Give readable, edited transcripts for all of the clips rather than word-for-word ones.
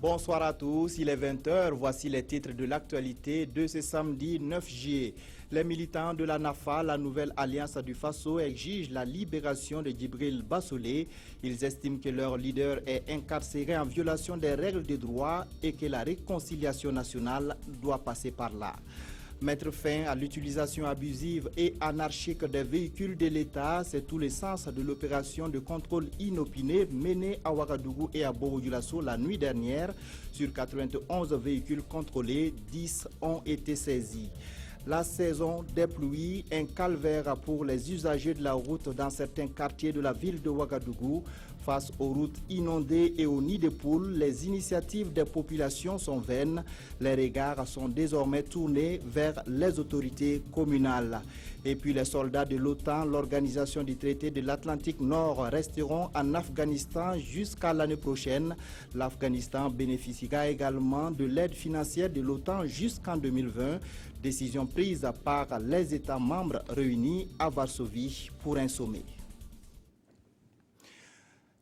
Bonsoir à tous, il est 20h, voici les titres de l'actualité de ce samedi 9 juillet. Les militants de la NAFA, la nouvelle alliance du Faso, exigent la libération de Djibril Bassolé. Ils estiment que leur leader est incarcéré en violation des règles de droit et que la réconciliation nationale doit passer par là. Mettre fin à l'utilisation abusive et anarchique des véhicules de l'État, c'est tout le sens de l'opération de contrôle inopiné menée à Ouagadougou et à Bobo-Dioulasso la nuit dernière. Sur 91 véhicules contrôlés, 10 ont été saisis. La saison des pluies, un calvaire pour les usagers de la route dans certains quartiers de la ville de Ouagadougou. Face aux routes inondées et aux nids de poules, les initiatives des populations sont vaines. Les regards sont désormais tournés vers les autorités communales. Et puis les soldats de l'OTAN, l'organisation du traité de l'Atlantique Nord, resteront en Afghanistan jusqu'à l'année prochaine. L'Afghanistan bénéficiera également de l'aide financière de l'OTAN jusqu'en 2020. Décision prise par les États membres réunis à Varsovie pour un sommet.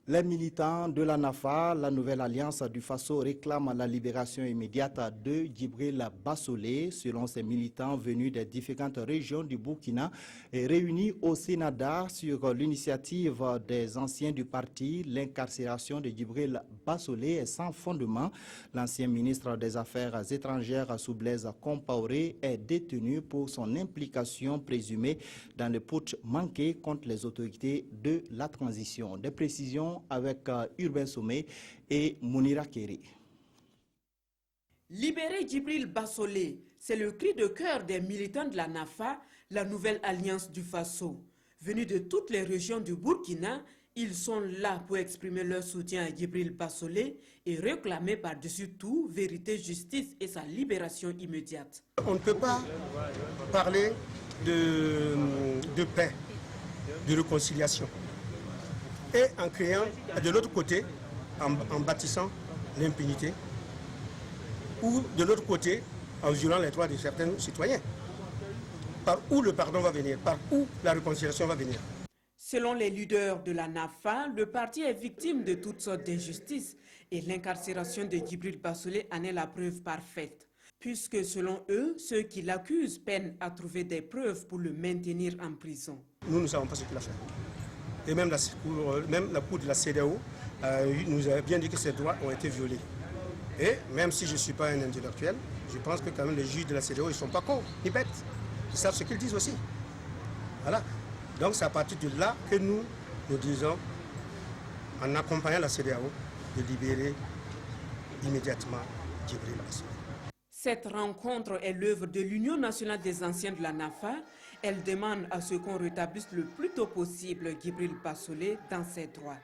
Les militants de la NAFA, la nouvelle alliance du Faso, réclament la libération immédiate de Djibril Bassolé. Selon ces militants venus des différentes régions du Burkina et réunis au Sénat sur l'initiative des anciens du parti, l'incarcération de Djibril Bassolé est sans fondement. L'ancien ministre des Affaires étrangères, Blaise Compaoré, est détenu pour son implication présumée dans le putsch manqué contre les autorités de la transition. Des précisions avec Urbain Sommet et Mounira Kéré. Libérer Djibril Bassolé, c'est le cri de cœur des militants de la NAFA, la nouvelle alliance du Faso. Venus de toutes les régions du Burkina, ils sont là pour exprimer leur soutien à Djibril Bassolé et réclamer par-dessus tout vérité, justice et sa libération immédiate. On ne peut pas parler de paix, de réconciliation. Et en créant, de l'autre côté, en bâtissant l'impunité, ou de l'autre côté, en violant les droits de certains citoyens. Par où le pardon va venir? Par où la réconciliation va venir? Selon les leaders de la NAFA, le parti est victime de toutes sortes d'injustices et l'incarcération de Djibril Bassolé en est la preuve parfaite. Puisque selon eux, ceux qui l'accusent peinent à trouver des preuves pour le maintenir en prison. Nous ne savons pas ce qu'il a fait. Et même la Cour de la CEDEAO nous a bien dit que ces droits ont été violés. Et même si je ne suis pas un intellectuel, je pense que quand même les juges de la CEDEAO, ils ne sont pas cons, ni bêtes. Ils savent ce qu'ils disent aussi. Voilà. Donc c'est à partir de là que nous disons, en accompagnant la CEDEAO, de libérer immédiatement Djibril Bassolé. Cette rencontre est l'œuvre de l'Union nationale des anciens de la NAFA. Elle demande à ce qu'on rétablisse le plus tôt possible Djibril Bassolé dans ses droits.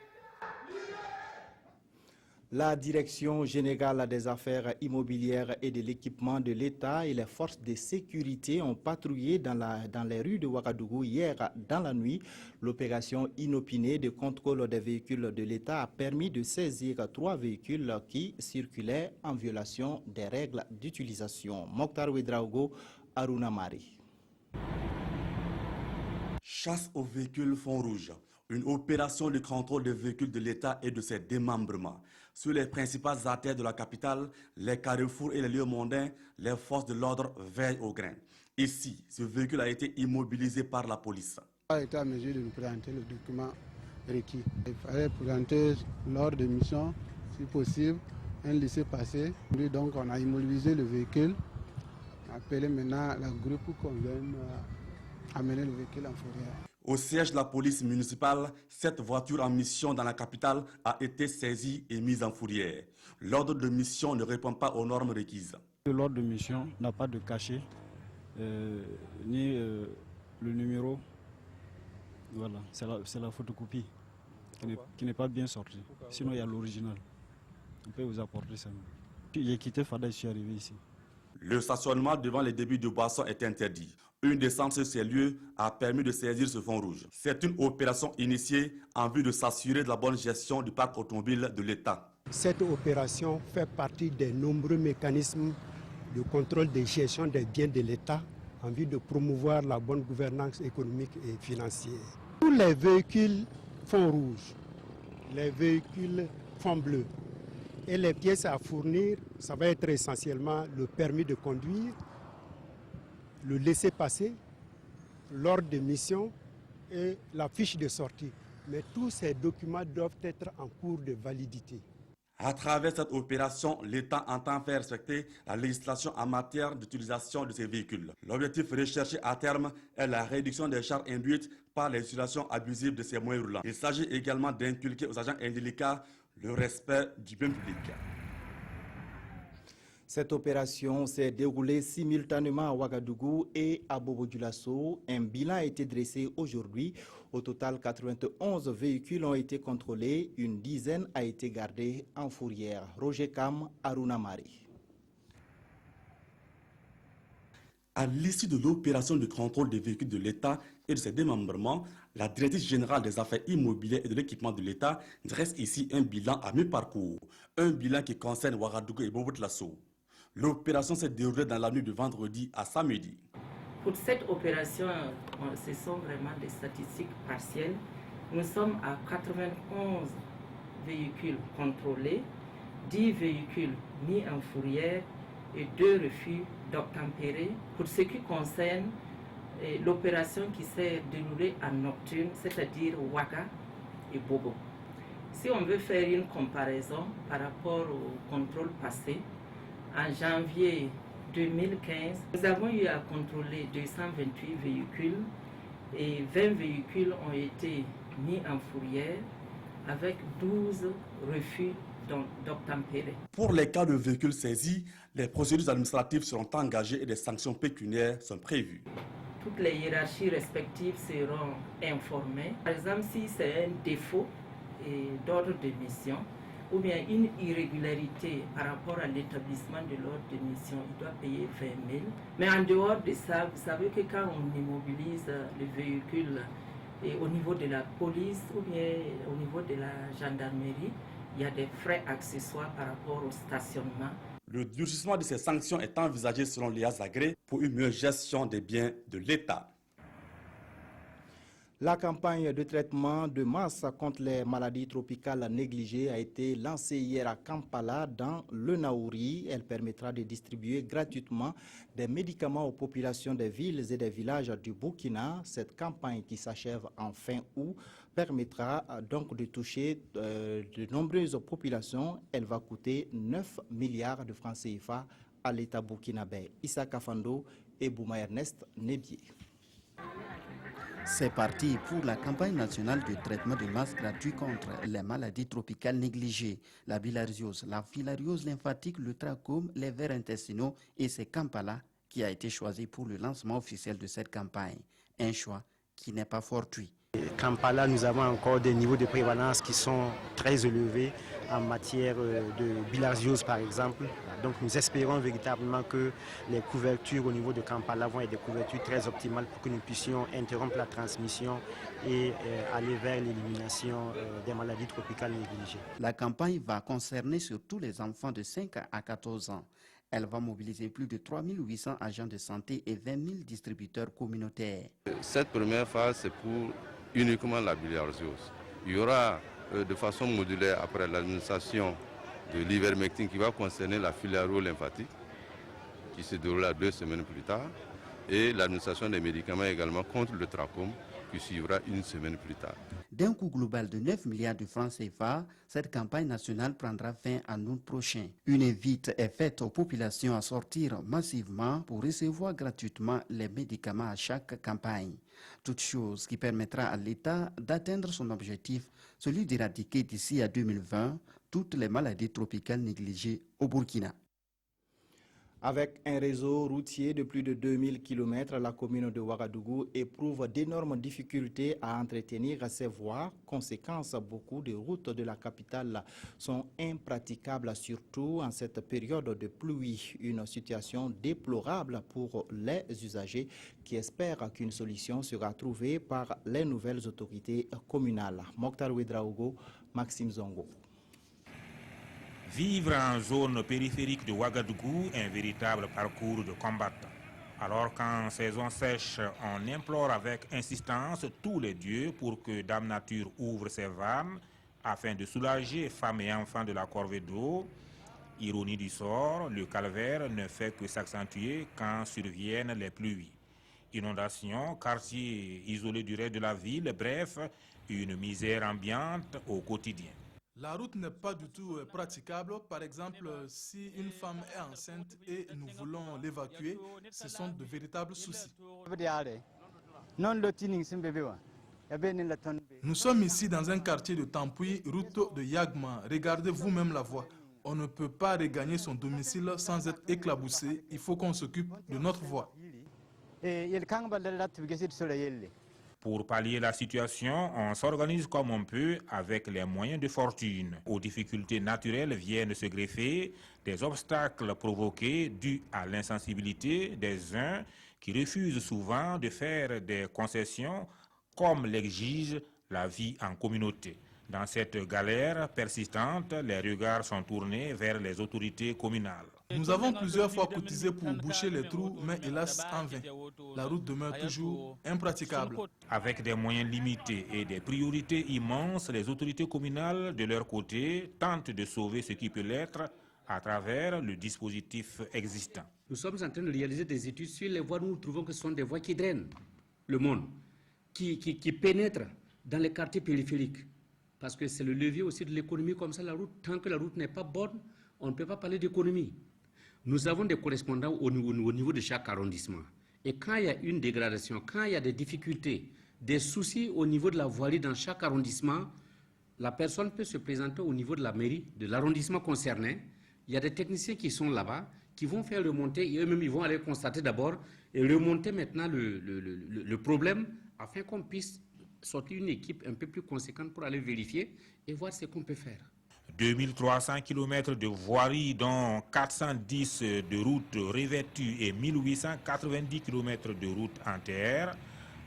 La Direction générale des affaires immobilières et de l'équipement de l'État et les forces de sécurité ont patrouillé dans les rues de Ouagadougou hier dans la nuit. L'opération inopinée de contrôle des véhicules de l'État a permis de saisir 3 véhicules qui circulaient en violation des règles d'utilisation. Mokhtar Ouedraogo, Aruna Mari. Chasse aux véhicules fond rouge, une opération de contrôle des véhicules de l'État et de ses démembrements. Sur les principales artères de la capitale, les carrefours et les lieux mondains, les forces de l'ordre veillent au grain. Ici, ce véhicule a été immobilisé par la police. On a été à mesure de nous présenter le document requis. Il fallait présenter lors de mission, si possible, un laissez-passer. Donc on a immobilisé le véhicule, on a appelé maintenant la groupe pour qu'on vienne amener le véhicule en fourrière. Au siège de la police municipale, cette voiture en mission dans la capitale a été saisie et mise en fourrière. L'ordre de mission ne répond pas aux normes requises. L'ordre de mission n'a pas de cachet, ni le numéro. Voilà, c'est la photocopie qui n'est pas bien sortie. Sinon, il y a l'original. On peut vous apporter ça. J'ai quitté Fada et je suis arrivé ici. Le stationnement devant les débits de boissons est interdit. Une descente sur ces lieux a permis de saisir ce fonds rouge. C'est une opération initiée en vue de s'assurer de la bonne gestion du parc automobile de l'État. Cette opération fait partie des nombreux mécanismes de contrôle de gestion des biens de l'État en vue de promouvoir la bonne gouvernance économique et financière. Tous les véhicules fond rouge, les véhicules fond bleu Et les pièces à fournir, ça va être essentiellement le permis de conduire, le laissez-passer, l'ordre de mission et la fiche de sortie. Mais tous ces documents doivent être en cours de validité. À travers cette opération, l'État entend faire respecter la législation en matière d'utilisation de ces véhicules. L'objectif recherché à terme est la réduction des charges induites par les utilisations abusives de ces moyens roulants. Il s'agit également d'inculquer aux agents indélicats le respect du bien public. Cette opération s'est déroulée simultanément à Ouagadougou et à Bobo-Dioulasso. Un bilan a été dressé aujourd'hui. Au total, 91 véhicules ont été contrôlés. Une dizaine a été gardée en fourrière. Roger Kam, Aruna Mari. À l'issue de l'opération de contrôle des véhicules de l'État et de ses démembrements, la Directrice générale des affaires immobilières et de l'équipement de l'État dresse ici un bilan à mi-parcours. Un bilan qui concerne Ouagadougou et Bobo-Dioulasso. L'opération s'est déroulée dans la nuit de vendredi à samedi. Pour cette opération, ce sont vraiment des statistiques partielles. Nous sommes à 91 véhicules contrôlés, 10 véhicules mis en fourrière et 2 refus d'obtempérer. Pour ce qui concerne l'opération qui s'est déroulée en nocturne, c'est-à-dire Ouaga et Bobo. Si on veut faire une comparaison par rapport au contrôle passé, en janvier 2015, nous avons eu à contrôler 228 véhicules et 20 véhicules ont été mis en fourrière avec 12 refus d'obtempérer. Pour les cas de véhicules saisis, les procédures administratives seront engagées et des sanctions pécuniaires sont prévues. Toutes les hiérarchies respectives seront informées. Par exemple, si c'est un défaut d'ordre de mission, ou bien une irrégularité par rapport à l'établissement de l'ordre de mission, il doit payer 20 000. Mais en dehors de ça, vous savez que quand on immobilise le véhicule au niveau de la police ou bien au niveau de la gendarmerie, il y a des frais accessoires par rapport au stationnement. Le durcissement de ces sanctions est envisagé selon Léa Zagré pour une meilleure gestion des biens de l'État. La campagne de traitement de masse contre les maladies tropicales négligées a été lancée hier à Kampala dans le Naouri. Elle permettra de distribuer gratuitement des médicaments aux populations des villes et des villages du Burkina. Cette campagne qui s'achève en fin août permettra donc de toucher de nombreuses populations. Elle va coûter 9 milliards de francs CFA à l'État burkinabé. Issa Kafando et Bouma Ernest Nebier. C'est parti pour la campagne nationale de traitement de masse gratuit contre les maladies tropicales négligées, la bilharziose, la filariose lymphatique, le trachome, les vers intestinaux et c'est Kampala qui a été choisi pour le lancement officiel de cette campagne. Un choix qui n'est pas fortuit. Kampala, nous avons encore des niveaux de prévalence qui sont très élevés en matière de bilharziose par exemple. Donc nous espérons véritablement que les couvertures au niveau de Kampala vont être des couvertures très optimales pour que nous puissions interrompre la transmission et aller vers l'élimination des maladies tropicales négligées. La campagne va concerner surtout les enfants de 5 à 14 ans. Elle va mobiliser plus de 3800 agents de santé et 20 000 distributeurs communautaires. Cette première phase, c'est pour uniquement la bilharziose. Il y aura de façon modulaire après l'administration de l'ivermectine qui va concerner la filaro-lymphatique qui se déroulera 2 semaines plus tard et l'administration des médicaments également contre le trachome qui suivra 1 semaine plus tard. D'un coût global de 9 milliards de francs CFA, cette campagne nationale prendra fin en août prochain. Une invite est faite aux populations à sortir massivement pour recevoir gratuitement les médicaments à chaque campagne. Toute chose qui permettra à l'État d'atteindre son objectif, celui d'éradiquer d'ici à 2020 toutes les maladies tropicales négligées au Burkina. Avec un réseau routier de plus de 2000 km, la commune de Ouagadougou éprouve d'énormes difficultés à entretenir ses voies. Conséquence, beaucoup de routes de la capitale sont impraticables, surtout en cette période de pluie. Une situation déplorable pour les usagers qui espèrent qu'une solution sera trouvée par les nouvelles autorités communales. Mokhtar Ouedraogo, Maxime Zongo. Vivre en zone périphérique de Ouagadougou est un véritable parcours de combattant. Alors qu'en saison sèche, on implore avec insistance tous les dieux pour que Dame Nature ouvre ses vannes, afin de soulager femmes et enfants de la corvée d'eau. Ironie du sort, le calvaire ne fait que s'accentuer quand surviennent les pluies. Inondations, quartiers isolés du reste de la ville, bref, une misère ambiante au quotidien. La route n'est pas du tout praticable. Par exemple, si une femme est enceinte et nous voulons l'évacuer, ce sont de véritables soucis. Nous sommes ici dans un quartier de Tampui, route de Yagma. Regardez vous-même la voie. On ne peut pas regagner son domicile sans être éclaboussé. Il faut qu'on s'occupe de notre voie. Pour pallier la situation, on s'organise comme on peut avec les moyens de fortune. Aux difficultés naturelles viennent se greffer des obstacles provoqués dus à l'insensibilité des uns qui refusent souvent de faire des concessions comme l'exige la vie en communauté. Dans cette galère persistante, les regards sont tournés vers les autorités communales. Nous avons plusieurs fois cotisé pour boucher les trous, mais hélas en vain. La route demeure toujours impraticable. Avec des moyens limités et des priorités immenses, les autorités communales, de leur côté, tentent de sauver ce qui peut l'être à travers le dispositif existant. Nous sommes en train de réaliser des études sur les voies. Nous trouvons que ce sont des voies qui drainent le monde, qui pénètrent dans les quartiers périphériques. Parce que c'est le levier aussi de l'économie comme ça, la route. Tant que la route n'est pas bonne, on ne peut pas parler d'économie. Nous avons des correspondants au niveau de chaque arrondissement. Et quand il y a une dégradation, quand il y a des difficultés, des soucis au niveau de la voirie dans chaque arrondissement, la personne peut se présenter au niveau de la mairie, de l'arrondissement concerné. Il y a des techniciens qui sont là-bas, qui vont faire remonter, et eux-mêmes ils vont aller constater d'abord et remonter maintenant le problème afin qu'on puisse sortir une équipe un peu plus conséquente pour aller vérifier et voir ce qu'on peut faire. 2300 km de voirie, dont 410 de routes revêtues et 1890 km de routes en terre,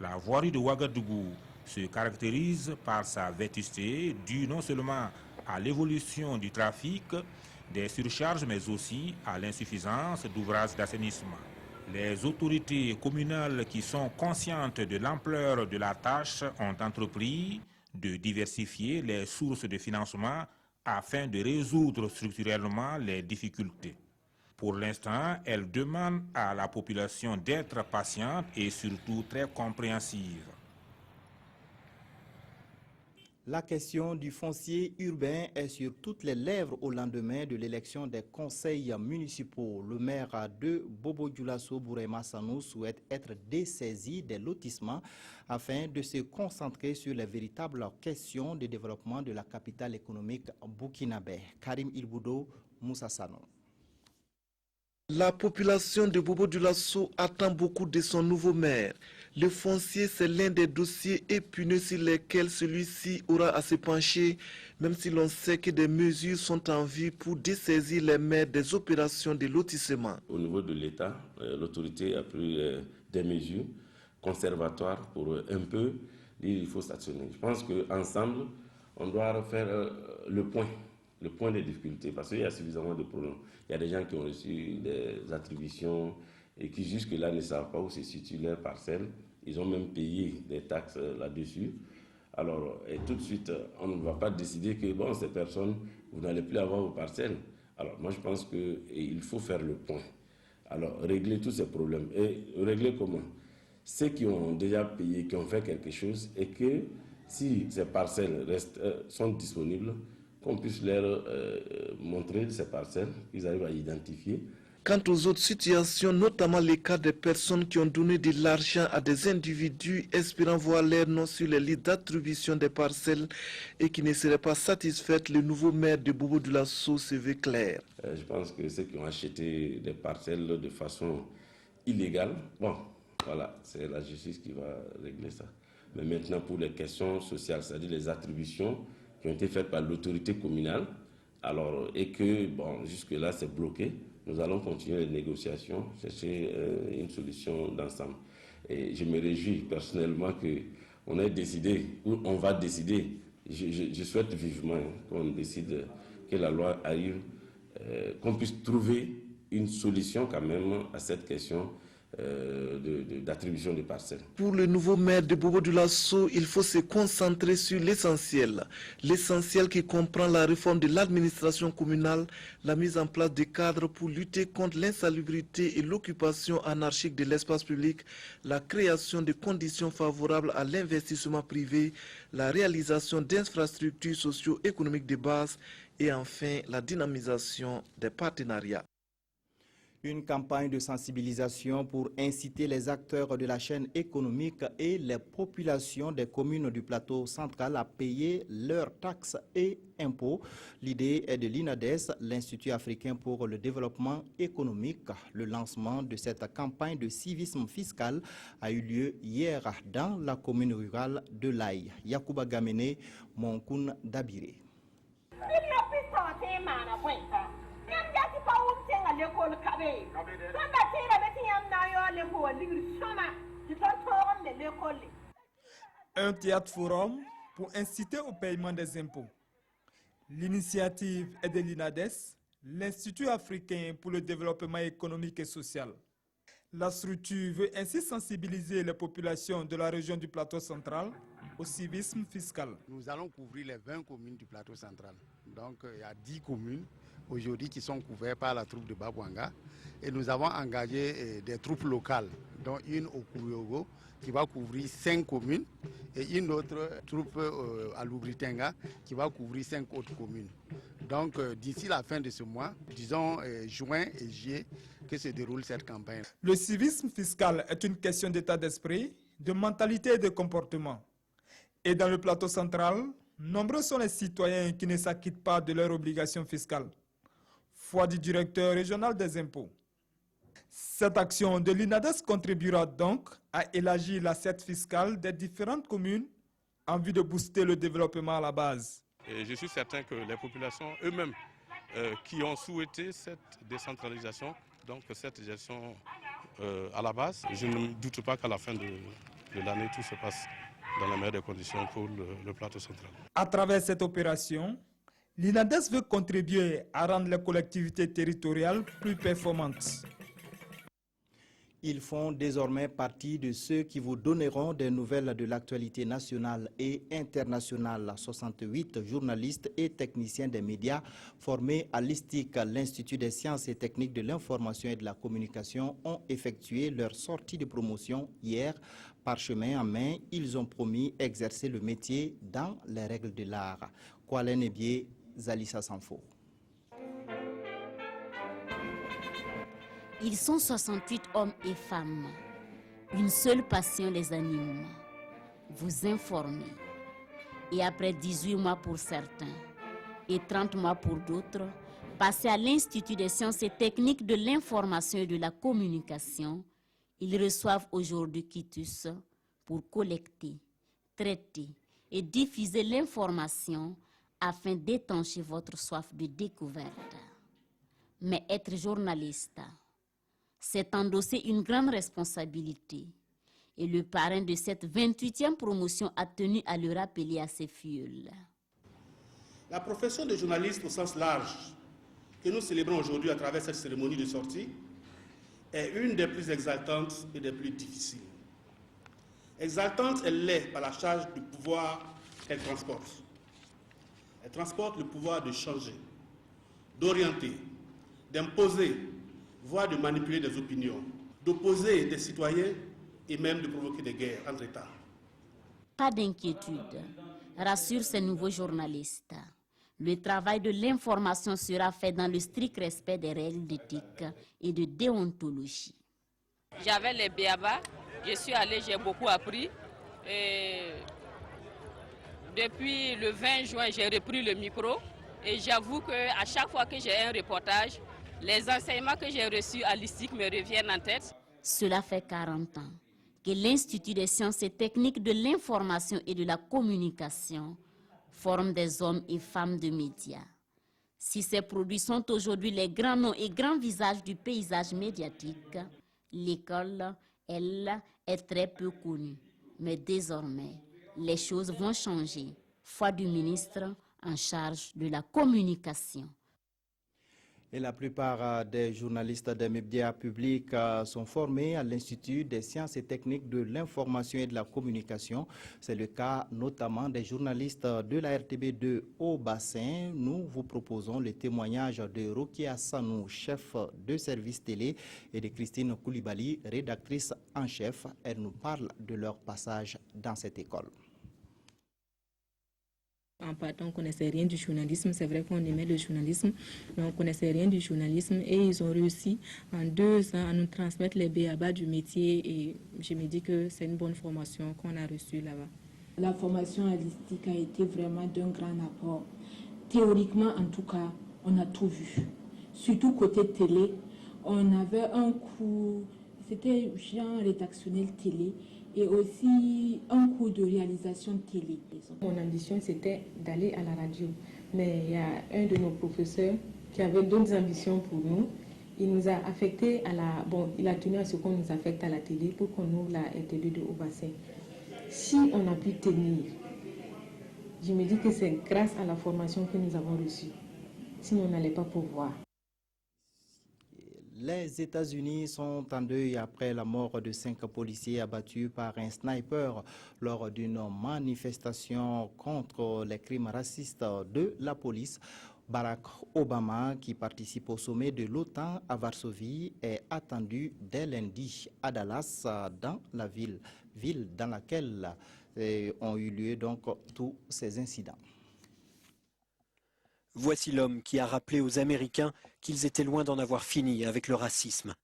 la voirie de Ouagadougou se caractérise par sa vétusté, due non seulement à l'évolution du trafic, des surcharges, mais aussi à l'insuffisance d'ouvrages d'assainissement. Les autorités communales qui sont conscientes de l'ampleur de la tâche ont entrepris de diversifier les sources de financement afin de résoudre structurellement les difficultés. Pour l'instant, elles demandent à la population d'être patiente et surtout très compréhensive. La question du foncier urbain est sur toutes les lèvres au lendemain de l'élection des conseils municipaux. Le maire de Bobo-Dioulasso, Bourema Sanou, souhaite être dessaisi des lotissements afin de se concentrer sur les véritables questions de développement de la capitale économique burkinabé. Karim Ilboudo, Moussa Sanou. La population de Bobo-Dioulasso attend beaucoup de son nouveau maire. Le foncier, c'est l'un des dossiers épineux sur lesquels celui-ci aura à se pencher, même si l'on sait que des mesures sont en vue pour dessaisir les maires des opérations de lotissement. Au niveau de l'État, l'autorité a pris des mesures conservatoires pour un peu dire qu'il faut s'actionner. Je pense qu'ensemble, on doit faire le point des difficultés, parce qu'il y a suffisamment de problèmes. Il y a des gens qui ont reçu des attributions et qui jusque-là ne savent pas où se situe leur parcelle. Ils ont même payé des taxes là-dessus. Alors, et tout de suite, on ne va pas décider que, bon, ces personnes, vous n'allez plus avoir vos parcelles. Alors, moi, je pense qu'il faut faire le point. Alors, régler tous ces problèmes. Et régler comment? Ceux qui ont déjà payé, qui ont fait quelque chose, et que si ces parcelles sont disponibles, qu'on puisse leur montrer ces parcelles, qu'ils arrivent à identifier. Quant aux autres situations, notamment les cas des personnes qui ont donné de l'argent à des individus espérant voir leur nom sur les listes d'attribution des parcelles et qui ne seraient pas satisfaites, le nouveau maire de Bobo-Dioulasso se veut clair. Je pense que ceux qui ont acheté des parcelles de façon illégale, bon, voilà, c'est la justice qui va régler ça. Mais maintenant, pour les questions sociales, c'est-à-dire les attributions qui ont été faites par l'autorité communale, alors, et que, bon, jusque-là, c'est bloqué. Nous allons continuer les négociations, chercher une solution d'ensemble. Et je me réjouis personnellement qu'on ait décidé, ou on va décider, je souhaite vivement qu'on décide que la loi arrive, qu'on puisse trouver une solution quand même à cette question d'attribution de parcelles. Pour le nouveau maire de Bobo-Dioulasso, il faut se concentrer sur l'essentiel. L'essentiel qui comprend la réforme de l'administration communale, la mise en place de cadres pour lutter contre l'insalubrité et l'occupation anarchique de l'espace public, la création de conditions favorables à l'investissement privé, la réalisation d'infrastructures socio-économiques de base et enfin la dynamisation des partenariats. Une campagne de sensibilisation pour inciter les acteurs de la chaîne économique et les populations des communes du plateau central à payer leurs taxes et impôts. L'idée est de l'INADES, l'Institut africain pour le développement économique. Le lancement de cette campagne de civisme fiscal a eu lieu hier dans la commune rurale de Laye. Yacouba Gamene, Monkoun Dabiré. Un théâtre forum pour inciter au paiement des impôts. L'initiative est de l'INADES, l'Institut africain pour le développement économique et social. La structure veut ainsi sensibiliser les populations de la région du plateau central au civisme fiscal. Nous allons couvrir les 20 communes du plateau central. Donc il y a 10 communes aujourd'hui qui sont couvertes par la troupe de Babouanga. Et nous avons engagé des troupes locales, dont une au Kouyogo qui va couvrir 5 communes et une autre troupe à Loubritenga qui va couvrir 5 autres communes. Donc d'ici la fin de ce mois, disons juin et juillet, que se déroule cette campagne. Le civisme fiscal est une question d'état d'esprit, de mentalité et de comportement. Et dans le plateau central, nombreux sont les citoyens qui ne s'acquittent pas de leurs obligations fiscales. Foi du directeur régional des impôts. Cette action de l'INADES contribuera donc à élargir l'assiette fiscale des différentes communes en vue de booster le développement à la base. Et je suis certain que les populations eux-mêmes qui ont souhaité cette décentralisation, donc cette gestion à la base, je ne doute pas qu'à la fin de l'année, tout se passe dans les meilleures conditions pour le plateau central. À travers cette opération, l'INADES veut contribuer à rendre les collectivités territoriales plus performantes. Ils font désormais partie de ceux qui vous donneront des nouvelles de l'actualité nationale et internationale. 68 journalistes et techniciens des médias formés à l'ISTIC, l'Institut des sciences et techniques de l'information et de la communication, ont effectué leur sortie de promotion hier. Parchemin en main, ils ont promis exercer le métier dans les règles de l'art. Kwalen Ebié, Zalissa Sanfo. Ils sont 68 hommes et femmes. Une seule passion les anime, vous informer. Et après 18 mois pour certains et 30 mois pour d'autres, passer à l'Institut des sciences et techniques de l'information et de la communication, ils reçoivent aujourd'hui quitus pour collecter, traiter et diffuser l'information afin d'étancher votre soif de découverte. Mais être journaliste, c'est endosser une grande responsabilité. Et le parrain de cette 28e promotion a tenu à le rappeler à ses fioles. La profession de journaliste au sens large, que nous célébrons aujourd'hui à travers cette cérémonie de sortie, est une des plus exaltantes et des plus difficiles. Exaltante, elle l'est par la charge du pouvoir qu'elle transporte. Elle transporte le pouvoir de changer, d'orienter, d'imposer, voire de manipuler des opinions, d'opposer des citoyens et même de provoquer des guerres entre États. Pas d'inquiétude, rassure ces nouveaux journalistes. Le travail de l'information sera fait dans le strict respect des règles d'éthique et de déontologie. J'avais les béabas, je suis allée, j'ai beaucoup appris. Et depuis le 20 juin, j'ai repris le micro et j'avoue qu'à chaque fois que j'ai un reportage, les enseignements que j'ai reçus à l'ISTIC me reviennent en tête. Cela fait 40 ans que l'Institut des sciences et techniques de l'information et de la communication forme des hommes et femmes de médias. Si ces produits sont aujourd'hui les grands noms et grands visages du paysage médiatique, l'école, elle, est très peu connue. Mais désormais, les choses vont changer. Foi du ministre en charge de la communication. Et la plupart des journalistes des médias publics sont formés à l'Institut des sciences et techniques de l'information et de la communication. C'est le cas notamment des journalistes de la RTB2 au bassin. Nous vous proposons le témoignage de Rokia Sanou, chef de service télé, et de Christine Koulibaly, rédactrice en chef. Elle nous parle de leur passage dans cette école. En partant, on ne connaissait rien du journalisme. C'est vrai qu'on aimait le journalisme, mais on ne connaissait rien du journalisme. Et ils ont réussi en 2 ans à nous transmettre les b.a.-ba du métier. Et je me dis que c'est une bonne formation qu'on a reçue là-bas. La formation à l'ISTIC a été vraiment d'un grand apport. Théoriquement, en tout cas, on a tout vu. Surtout côté télé, on avait un cours, c'était genre rédactionnel télé, et aussi un cours de réalisation télé. Mon ambition, c'était d'aller à la radio. Mais il y a un de nos professeurs qui avait d'autres ambitions pour nous. Il nous a affectés à la... Bon, il a tenu à ce qu'on nous affecte à la télé pour qu'on ouvre la RTB de Haut-Bassin. Si on a pu tenir, je me dis que c'est grâce à la formation que nous avons reçue. Sinon, on n'allait pas pouvoir. Les États-Unis sont en deuil après la mort de 5 policiers abattus par un sniper lors d'une manifestation contre les crimes racistes de la police. Barack Obama, qui participe au sommet de l'OTAN à Varsovie, est attendu dès lundi à Dallas, dans la ville dans laquelle ont eu lieu donc tous ces incidents. Voici l'homme qui a rappelé aux Américains qu'ils étaient loin d'en avoir fini avec le racisme.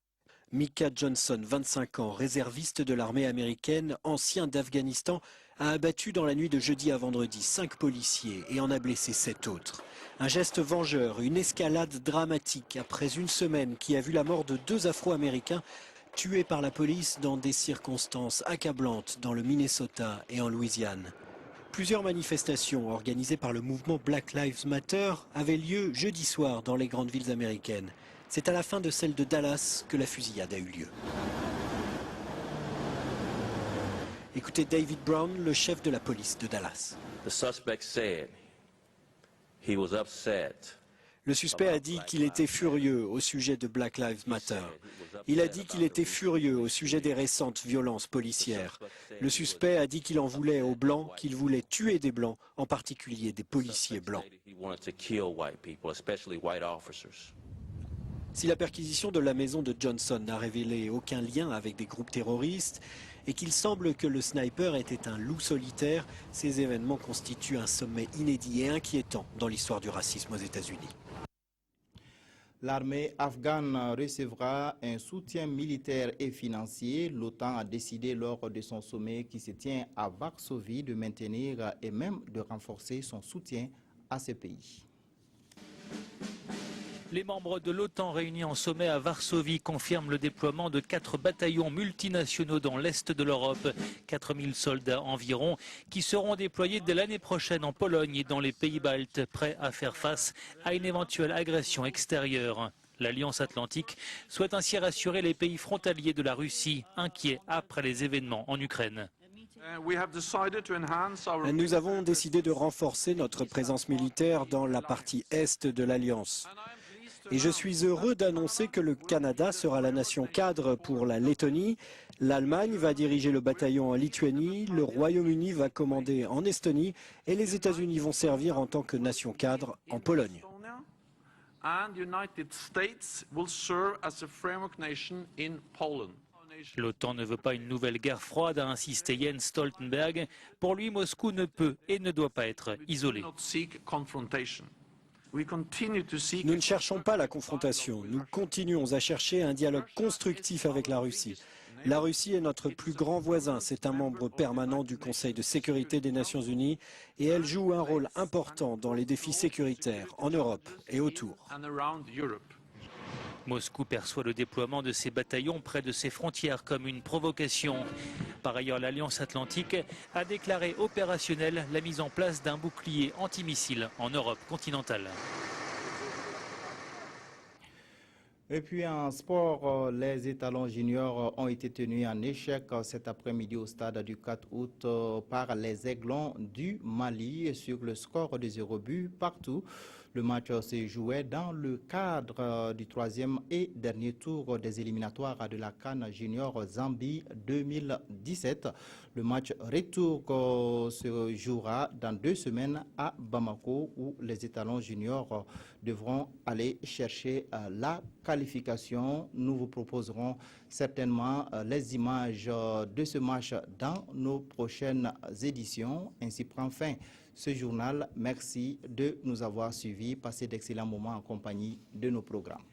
Micah Johnson, 25 ans, réserviste de l'armée américaine, ancien d'Afghanistan, a abattu dans la nuit de jeudi à vendredi 5 policiers et en a blessé 7 autres. Un geste vengeur, une escalade dramatique après une semaine qui a vu la mort de 2 Afro-Américains tués par la police dans des circonstances accablantes dans le Minnesota et en Louisiane. Plusieurs manifestations organisées par le mouvement Black Lives Matter avaient lieu jeudi soir dans les grandes villes américaines. C'est à la fin de celle de Dallas que la fusillade a eu lieu. Écoutez David Brown, le chef de la police de Dallas. Le suspect a dit qu'il était furieux au sujet de Black Lives Matter. Il a dit qu'il était furieux au sujet des récentes violences policières. Le suspect a dit qu'il en voulait aux Blancs, qu'il voulait tuer des Blancs, en particulier des policiers blancs. Si la perquisition de la maison de Johnson n'a révélé aucun lien avec des groupes terroristes et qu'il semble que le sniper était un loup solitaire, ces événements constituent un sommet inédit et inquiétant dans l'histoire du racisme aux États-Unis. L'armée afghane recevra un soutien militaire et financier. L'OTAN a décidé lors de son sommet qui se tient à Varsovie de maintenir et même de renforcer son soutien à ces pays. Les membres de l'OTAN réunis en sommet à Varsovie confirment le déploiement de 4 bataillons multinationaux dans l'est de l'Europe. 4000 soldats environ qui seront déployés dès l'année prochaine en Pologne et dans les pays baltes, prêts à faire face à une éventuelle agression extérieure. L'Alliance Atlantique souhaite ainsi rassurer les pays frontaliers de la Russie, inquiets après les événements en Ukraine. Nous avons décidé de renforcer notre présence militaire dans la partie est de l'Alliance. Et je suis heureux d'annoncer que le Canada sera la nation cadre pour la Lettonie, l'Allemagne va diriger le bataillon en Lituanie, le Royaume-Uni va commander en Estonie et les États-Unis vont servir en tant que nation cadre en Pologne. L'OTAN ne veut pas une nouvelle guerre froide, a insisté Jens Stoltenberg. Pour lui, Moscou ne peut et ne doit pas être isolé. Nous ne cherchons pas la confrontation, nous continuons à chercher un dialogue constructif avec la Russie. La Russie est notre plus grand voisin, c'est un membre permanent du Conseil de sécurité des Nations Unies et elle joue un rôle important dans les défis sécuritaires en Europe et autour. Moscou perçoit le déploiement de ces bataillons près de ses frontières comme une provocation. Par ailleurs, l'Alliance Atlantique a déclaré opérationnelle la mise en place d'un bouclier antimissile en Europe continentale. Et puis en sport, les étalons juniors ont été tenus en échec cet après-midi au stade du 4 août par les Aiglons du Mali sur le score de 0 but partout. Le match se jouait dans le cadre du troisième et dernier tour des éliminatoires de la CAN Junior Zambie 2017. Le match retour se jouera dans 2 semaines à Bamako où les étalons juniors devront aller chercher la qualification. Nous vous proposerons certainement les images de ce match dans nos prochaines éditions. Ainsi prend fin ce journal. Merci de nous avoir suivis. Passez d'excellents moments en compagnie de nos programmes.